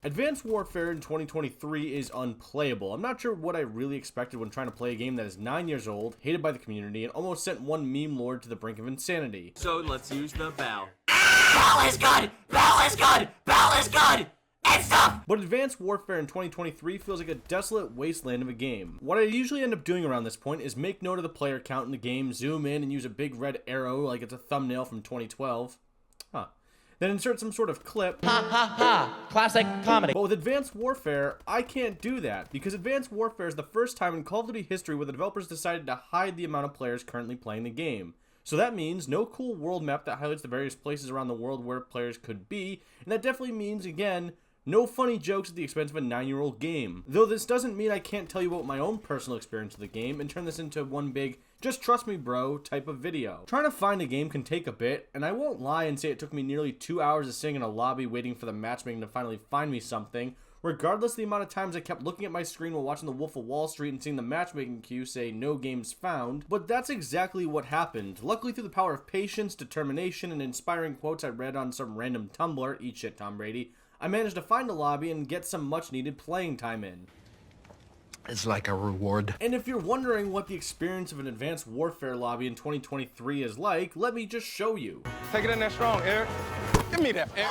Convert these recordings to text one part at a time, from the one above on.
Advanced Warfare in 2023 is unplayable. I'm not sure what I really expected when trying to play a game that is 9 years old, hated by the community, and almost sent one meme lord to the brink of insanity. So let's use the bow. Bow is good! Bow is good! Bow is good! And stop! But Advanced Warfare in 2023 feels like a desolate wasteland of a game. What I usually end up doing around this point is make note of the player count in the game, zoom in, and use a big red arrow like it's a thumbnail from 2012. Then insert some sort of clip. Ha ha ha! Classic comedy. But with Advanced Warfare, I can't do that, because Advanced Warfare is the first time in Call of Duty history where the developers decided to hide the amount of players currently playing the game. So that means no cool world map that highlights the various places around the world where players could be, and that definitely means, again, no funny jokes at the expense of a 9-year-old game. Though this doesn't mean I can't tell you about my own personal experience of the game and turn this into one big, just trust me bro, type of video. Trying to find a game can take a bit, and I won't lie and say it took me nearly 2 hours of sitting in a lobby waiting for the matchmaking to finally find me something, regardless of the amount of times I kept looking at my screen while watching The Wolf of Wall Street and seeing the matchmaking queue say no games found. But that's exactly what happened. Luckily, through the power of patience, determination, and inspiring quotes I read on some random Tumblr, eat shit Tom Brady, I managed to find a lobby and get some much needed playing time in. It's like a reward. And if you're wondering what the experience of an Advanced Warfare lobby in 2023 is like, let me just show you. Take it in there strong, Eric. Give me that, Eric.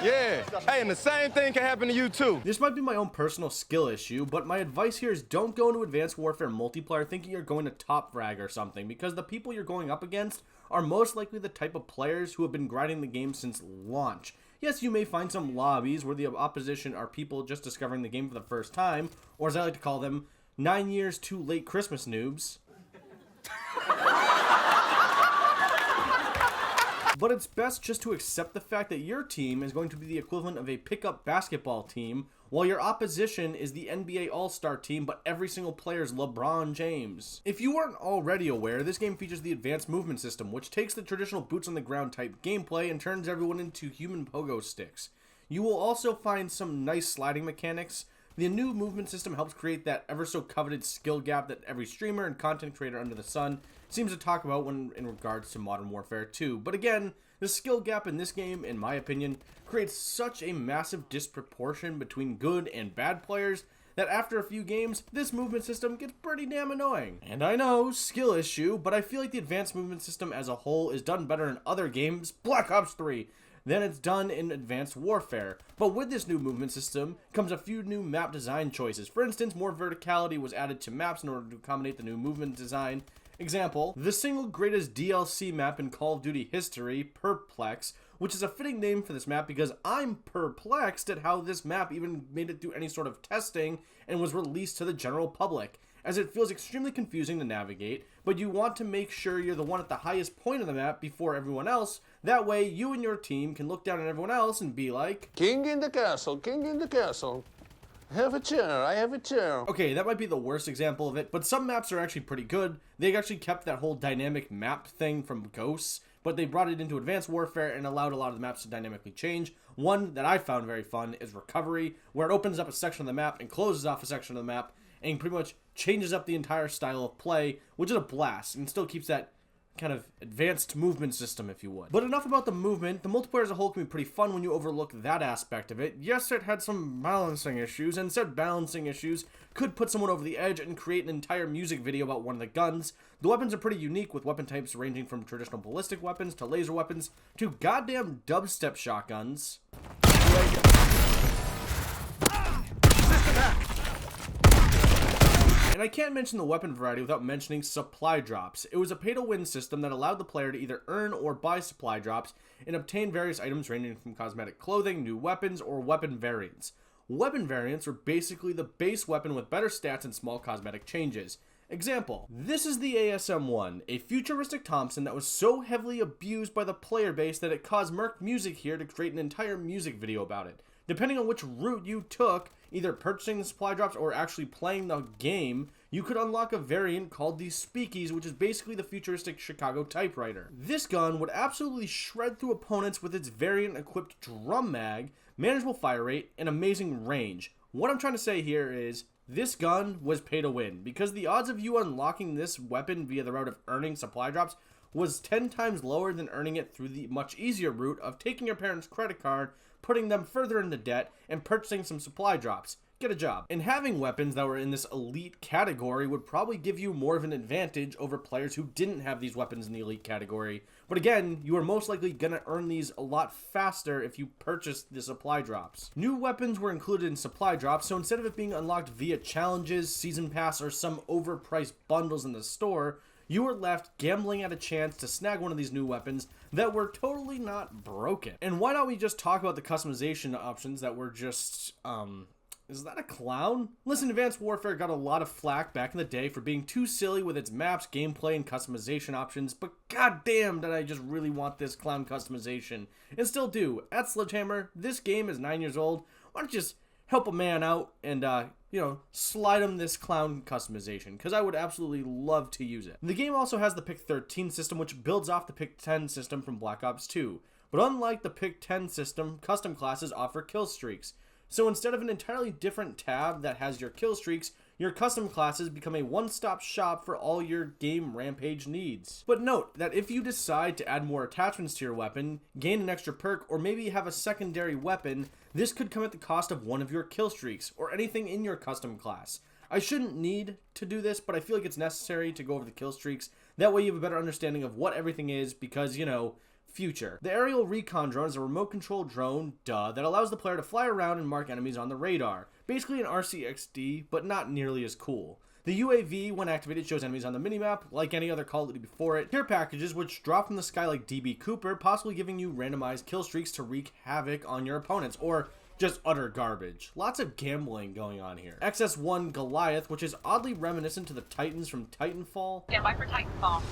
Yeah. Hey, and the same thing can happen to you too. This might be my own personal skill issue, but my advice here is don't go into Advanced Warfare multiplayer thinking you're going to top frag or something, because the people you're going up against are most likely the type of players who have been grinding the game since launch. Yes, you may find some lobbies where the opposition are people just discovering the game for the first time, or as I like to call them, 9 years too late Christmas noobs. But it's best just to accept the fact that your team is going to be the equivalent of a pickup basketball team, while your opposition is the NBA All-Star team, but every single player is LeBron James. If you weren't already aware, this game features the Advanced Movement System, which takes the traditional boots-on-the-ground type gameplay and turns everyone into human pogo sticks. You will also find some nice sliding mechanics. The new movement system helps create that ever-so-coveted skill gap that every streamer and content creator under the sun seems to talk about when in regards to Modern Warfare 2. But again, the skill gap in this game, in my opinion, creates such a massive disproportion between good and bad players that after a few games, this movement system gets pretty damn annoying. And I know, skill issue, but I feel like the Advanced Movement System as a whole is done better in other games, Black Ops 3, than it's done in Advanced Warfare. But with this new movement system comes a few new map design choices. For instance, more verticality was added to maps in order to accommodate the new movement design. Example, the single greatest DLC map in Call of Duty history, Perplex, which is a fitting name for this map because I'm perplexed at how this map even made it through any sort of testing and was released to the general public, as it feels extremely confusing to navigate, but you want to make sure you're the one at the highest point of the map before everyone else. That way, you and your team can look down at everyone else and be like, King in the castle, king in the castle. Have a chair, I have a chair. Okay, that might be the worst example of it, but some maps are actually pretty good. They actually kept that whole dynamic map thing from Ghosts, but they brought it into Advanced Warfare and allowed a lot of the maps to dynamically change. One that I found very fun is Recovery, where it opens up a section of the map and closes off a section of the map, and pretty much changes up the entire style of play, which is a blast, and still keeps that kind of advanced movement system, if you would. But enough about the movement. The multiplayer as a whole can be pretty fun when you overlook that aspect of it. Yes, it had some balancing issues, and said balancing issues could put someone over the edge and create an entire music video about one of the guns. The weapons are pretty unique, with weapon types ranging from traditional ballistic weapons to laser weapons to goddamn dubstep shotguns. And I can't mention the weapon variety without mentioning supply drops. It was a pay-to-win system that allowed the player to either earn or buy supply drops and obtain various items ranging from cosmetic clothing, new weapons, or weapon variants. Weapon variants were basically the base weapon with better stats and small cosmetic changes. Example, this is the ASM-1, a futuristic Thompson that was so heavily abused by the player base that it caused Merc Music here to create an entire music video about it. Depending on which route you took, either purchasing the supply drops or actually playing the game, you could unlock a variant called the Speakies, which is basically the futuristic Chicago typewriter. This gun would absolutely shred through opponents with its variant-equipped drum mag, manageable fire rate, and amazing range. What I'm trying to say here is, this gun was pay to win, because the odds of you unlocking this weapon via the route of earning supply drops was 10 times lower than earning it through the much easier route of taking your parents' credit card, putting them further into debt, and purchasing some supply drops. Get a job. And having weapons that were in this elite category would probably give you more of an advantage over players who didn't have these weapons in the elite category. But again, you are most likely gonna earn these a lot faster if you purchased the supply drops. New weapons were included in supply drops, so instead of it being unlocked via challenges, season pass, or some overpriced bundles in the store, you were left gambling at a chance to snag one of these new weapons that were totally not broken. And why don't we just talk about the customization options that were just, is that a clown? Listen, Advanced Warfare got a lot of flack back in the day for being too silly with its maps, gameplay, and customization options, but goddamn did I just really want this clown customization. And still do. At Sledgehammer, this game is 9 years old. Why don't you just help a man out and, slide him this clown customization, because I would absolutely love to use it. The game also has the Pick 13 system, which builds off the Pick 10 system from Black Ops 2. But unlike the Pick 10 system, custom classes offer kill streaks. So instead of an entirely different tab that has your kill streaks, your custom classes become a one-stop shop for all your game rampage needs. But note that if you decide to add more attachments to your weapon, gain an extra perk, or maybe have a secondary weapon, this could come at the cost of one of your kill streaks, or anything in your custom class. I shouldn't need to do this, but I feel like it's necessary to go over the kill streaks. That way you have a better understanding of what everything is, because, future. The aerial recon drone is a remote control drone, that allows the player to fly around and mark enemies on the radar. Basically an RCXD, but not nearly as cool. The UAV, when activated, shows enemies on the minimap, like any other Call of Duty before it. Care packages, which drop from the sky like DB Cooper, possibly giving you randomized kill streaks to wreak havoc on your opponents, or just utter garbage. Lots of gambling going on here. XS-1 Goliath, which is oddly reminiscent to the Titans from Titanfall. Stand by for Titanfall.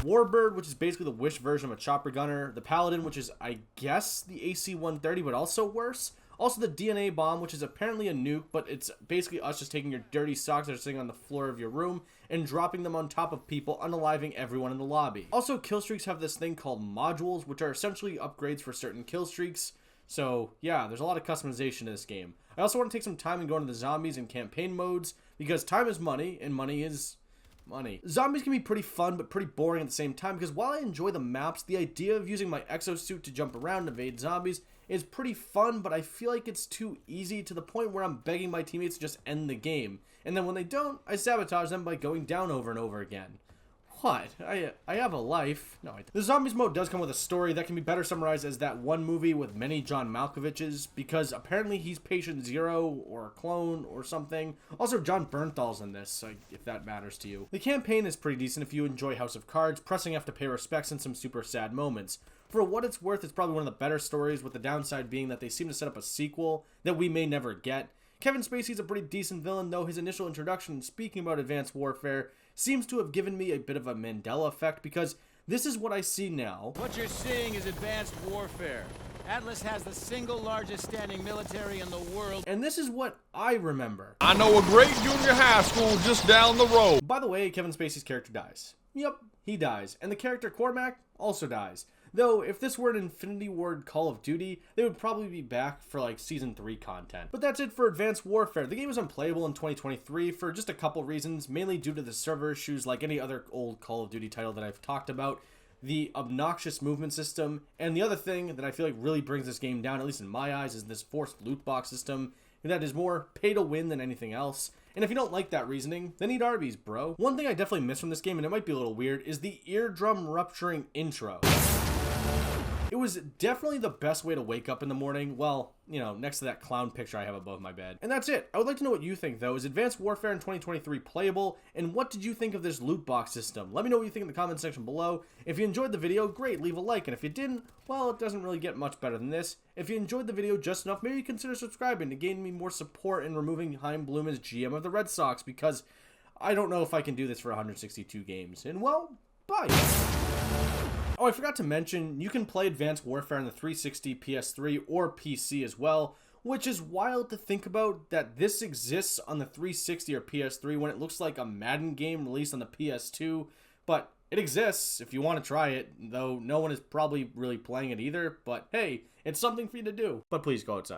Warbird, which is basically the Wish version of a chopper gunner. The Paladin, which is, I guess, the AC-130, but also worse. Also the DNA bomb, which is apparently a nuke, but it's basically us just taking your dirty socks that are sitting on the floor of your room and dropping them on top of people, unaliving everyone in the lobby. Also, kill streaks have this thing called modules, which are essentially upgrades for certain kill streaks. So yeah, there's a lot of customization in this game. I also want to take some time and go into the zombies and campaign modes, because time is money, and money is money. Zombies can be pretty fun, but pretty boring at the same time, because while I enjoy the maps, the idea of using my exosuit to jump around and evade zombies is pretty fun, but I feel like it's too easy to the point where I'm begging my teammates to just end the game. And then when they don't, I sabotage them by going down over and over again. What? I have a life. No, I don't. The Zombies mode does come with a story that can be better summarized as that one movie with many John Malkoviches, because apparently he's Patient Zero, or a clone, or something. Also, John Bernthal's in this, if that matters to you. The campaign is pretty decent if you enjoy House of Cards, pressing F to pay respects, and some super sad moments. For what it's worth, it's probably one of the better stories, with the downside being that they seem to set up a sequel that we may never get. Kevin Spacey's a pretty decent villain, though his initial introduction, speaking about Advanced Warfare, seems to have given me a bit of a Mandela effect, because this is what I see now. What you're seeing is Advanced Warfare. Atlas has the single largest standing military in the world. And this is what I remember. I know a great junior high school just down the road. By the way, Kevin Spacey's character dies. Yep, he dies. And the character Cormac also dies. Though, if this were an Infinity Ward Call of Duty, they would probably be back for like Season 3 content. But that's it for Advanced Warfare. The game is unplayable in 2023 for just a couple reasons, mainly due to the server issues like any other old Call of Duty title that I've talked about, the obnoxious movement system, and the other thing that I feel like really brings this game down, at least in my eyes, is this forced loot box system that is more pay to win than anything else. And if you don't like that reasoning, then eat Arby's, bro. One thing I definitely miss from this game, and it might be a little weird, is the eardrum rupturing intro. It was definitely the best way to wake up in the morning. Well, next to that clown picture I have above my bed. And that's it. I would like to know what you think, though. Is Advanced Warfare in 2023 playable? And what did you think of this loot box system? Let me know what you think in the comment section below. If you enjoyed the video, great, leave a like. And if you didn't, well, it doesn't really get much better than this. If you enjoyed the video just enough, maybe consider subscribing to gain me more support in removing Chaim Bloom as GM of the Red Sox, because I don't know if I can do this for 162 games. And, well, bye. Oh, I forgot to mention, you can play Advanced Warfare on the 360, PS3, or PC as well, which is wild to think about that this exists on the 360 or PS3 when it looks like a Madden game released on the PS2, but it exists if you want to try it, though no one is probably really playing it either, but hey, it's something for you to do. But please go outside.